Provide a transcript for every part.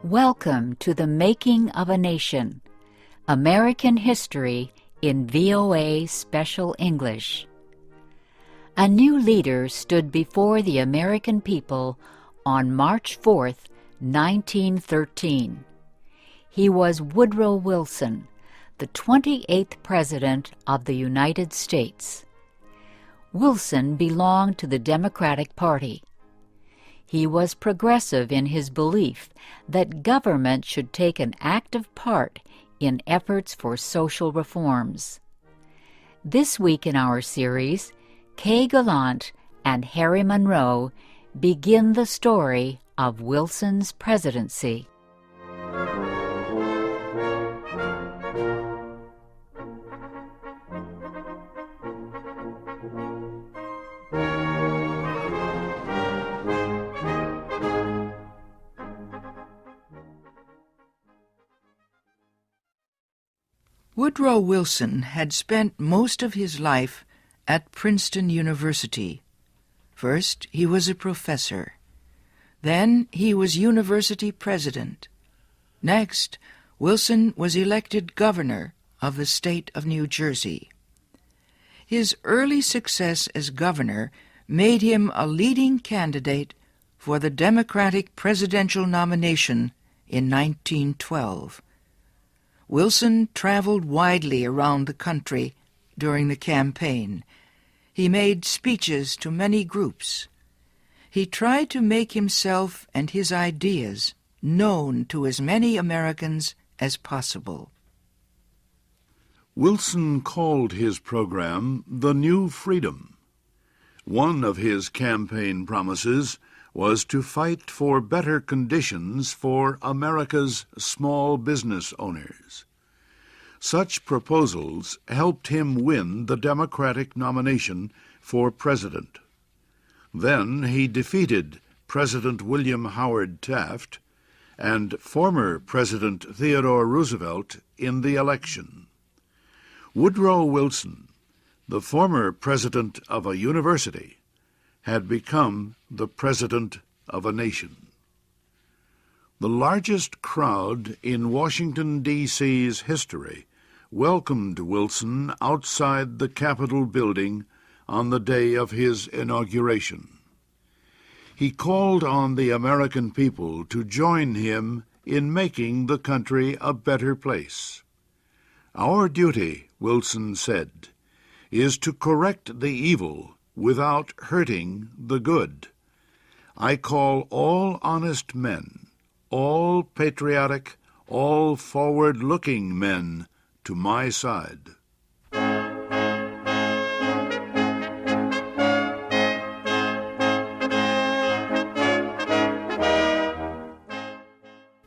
Welcome to the Making of a Nation, American History in VOA Special English. A new leader stood before the American people on March 4th, 1913. He was Woodrow Wilson, the 28th President of the United States. Wilson belonged to the Democratic Party. He was progressive in his belief that government should take an active part in efforts for social reforms. This week in our series, Kay Gallant and Harry Monroe begin the story of Wilson's presidency. Woodrow Wilson had spent most of his life at Princeton University. First, he was a professor. Then, he was university president. Next, Wilson was elected governor of the state of New Jersey. His early success as governor made him a leading candidate for the Democratic presidential nomination in 1912. Wilson traveled widely around the country during the campaign. He made speeches to many groups. He tried to make himself and his ideas known to as many Americans as possible. Wilson called his program the New Freedom. One of his campaign promises was to fight for better conditions for America's small business owners. Such proposals helped him win the Democratic nomination for president. Then he defeated President William Howard Taft and former President Theodore Roosevelt in the election. Woodrow Wilson, the former president of a university, had become the president of a nation. The largest crowd in Washington, D.C.'s history welcomed Wilson outside the Capitol building on the day of his inauguration. He called on the American people to join him in making the country a better place. "Our duty," Wilson said, "is to correct the evil without hurting the good. I call all honest men, all patriotic, all forward-looking men to my side."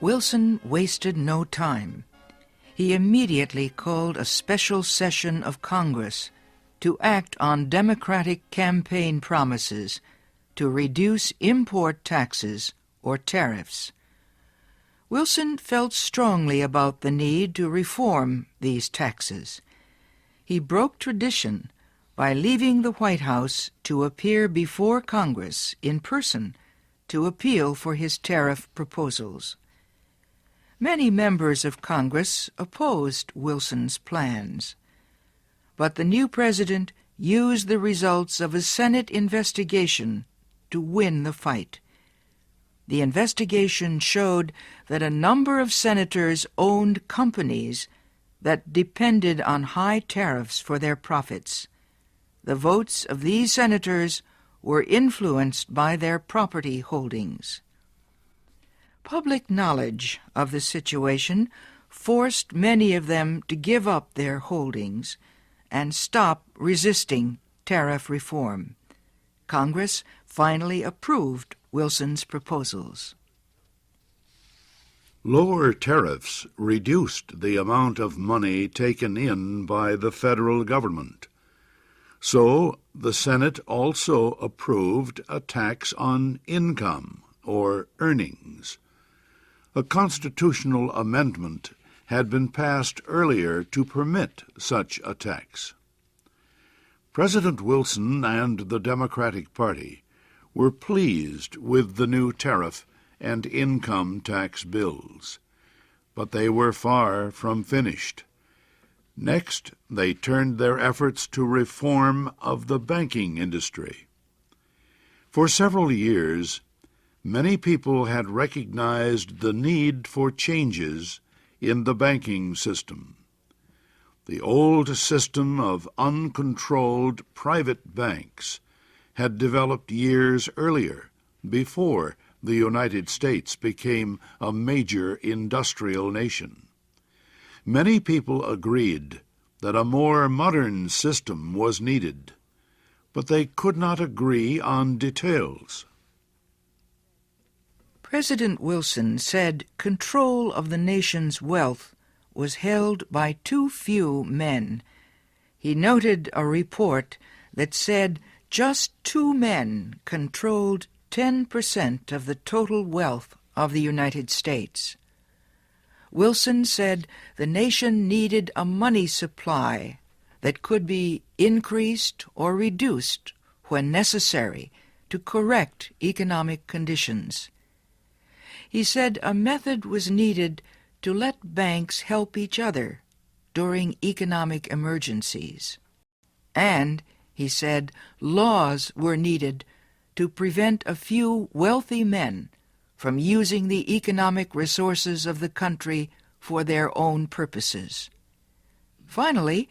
Wilson wasted no time. He immediately called a special session of Congress to act on Democratic campaign promises to reduce import taxes or tariffs. Wilson felt strongly about the need to reform these taxes. He broke tradition by leaving the White House to appear before Congress in person to appeal for his tariff proposals. Many members of Congress opposed Wilson's plans, but the new president used the results of a Senate investigation to win the fight. The investigation showed that a number of senators owned companies that depended on high tariffs for their profits. The votes of these senators were influenced by their property holdings. Public knowledge of the situation forced many of them to give up their holdings and stop resisting tariff reform. Congress finally approved Wilson's proposals. Lower tariffs reduced the amount of money taken in by the federal government. So the Senate also approved a tax on income or earnings. A constitutional amendment had been passed earlier to permit such a tax. President Wilson and the Democratic Party were pleased with the new tariff and income tax bills. But they were far from finished. Next, they turned their efforts to reform of the banking industry. For several years, many people had recognized the need for changes in the banking system. The old system of uncontrolled private banks had developed years earlier, before the United States became a major industrial nation. Many people agreed that a more modern system was needed, but they could not agree on details. President Wilson said control of the nation's wealth was held by too few men. He noted a report that said just 2 men controlled 10% of the total wealth of the United States. Wilson said the nation needed a money supply that could be increased or reduced when necessary to correct economic conditions. He said a method was needed to let banks help each other during economic emergencies. And, he said, laws were needed to prevent a few wealthy men from using the economic resources of the country for their own purposes. Finally,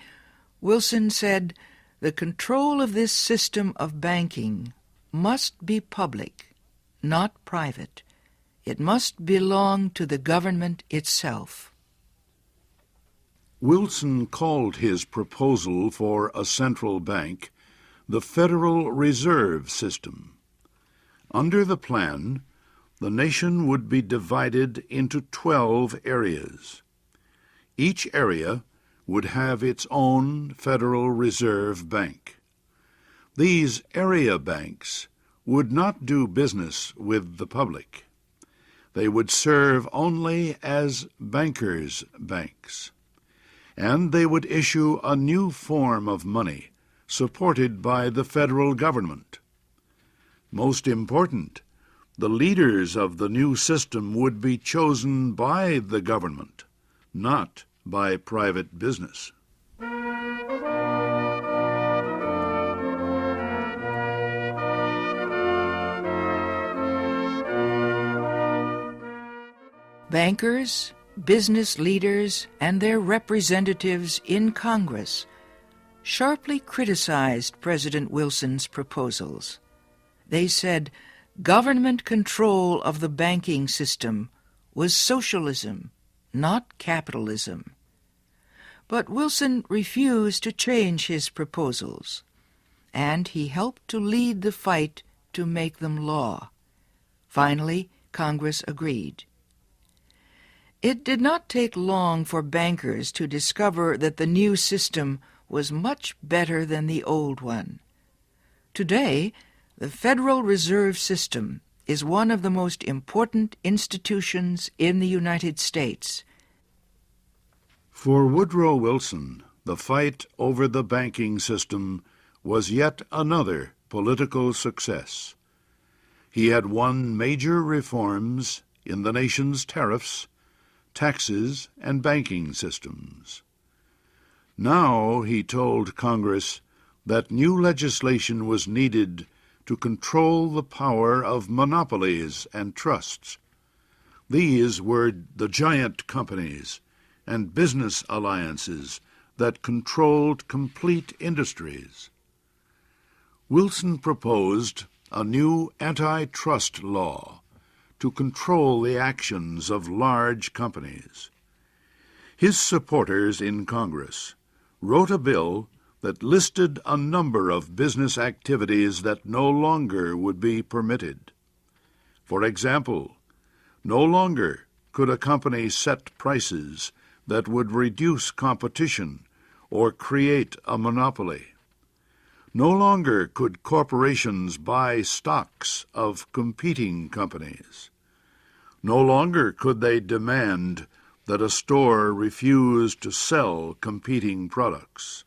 Wilson said the control of this system of banking must be public, not private. It must belong to the government itself. Wilson called his proposal for a central bank the Federal Reserve System. Under the plan, the nation would be divided into 12 areas. Each area would have its own Federal Reserve Bank. These area banks would not do business with the public. They would serve only as bankers' banks, and they would issue a new form of money supported by the federal government. Most important, the leaders of the new system would be chosen by the government, not by private business. Bankers, business leaders, and their representatives in Congress sharply criticized President Wilson's proposals. They said government control of the banking system was socialism, not capitalism. But Wilson refused to change his proposals, and he helped to lead the fight to make them law. Finally, Congress agreed. It did not take long for bankers to discover that the new system was much better than the old one. Today, the Federal Reserve System is one of the most important institutions in the United States. For Woodrow Wilson, the fight over the banking system was yet another political success. He had won major reforms in the nation's tariffs, taxes, and banking systems. Now he told Congress that new legislation was needed to control the power of monopolies and trusts. These were the giant companies and business alliances that controlled complete industries. Wilson proposed a new antitrust law to control the actions of large companies. His supporters in Congress wrote a bill that listed a number of business activities that no longer would be permitted. For example, no longer could a company set prices that would reduce competition or create a monopoly. No longer could corporations buy stocks of competing companies. No longer could they demand that a store refuse to sell competing products.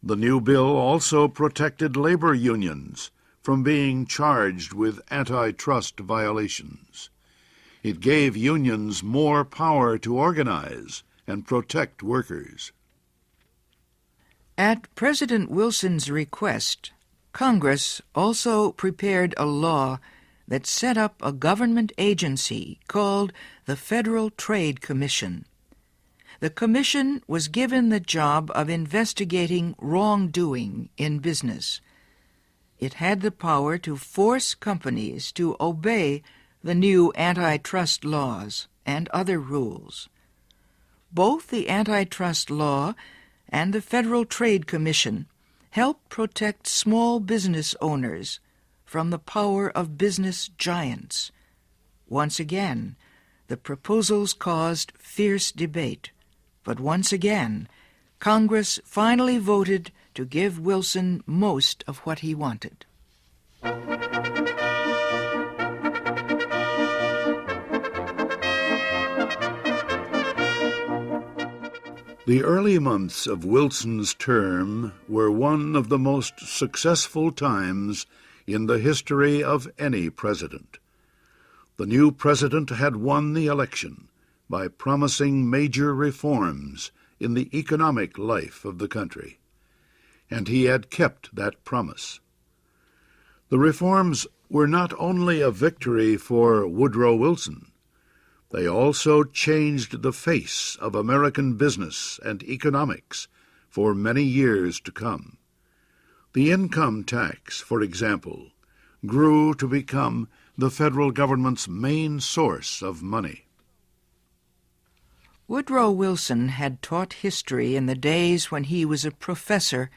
The new bill also protected labor unions from being charged with antitrust violations. It gave unions more power to organize and protect workers. At President Wilson's request, Congress also prepared a law that set up a government agency called the Federal Trade Commission. The commission was given the job of investigating wrongdoing in business. It had the power to force companies to obey the new antitrust laws and other rules. Both the antitrust law and the Federal Trade Commission help protect small business owners from the power of business giants. Once again, the proposals caused fierce debate, but once again, Congress finally voted to give Wilson most of what he wanted. The early months of Wilson's term were one of the most successful times in the history of any president. The new president had won the election by promising major reforms in the economic life of the country, and he had kept that promise. The reforms were not only a victory for Woodrow Wilson, they also changed the face of American business and economics for many years to come. The income tax, for example, grew to become the federal government's main source of money. Woodrow Wilson had taught history in the days when he was a professor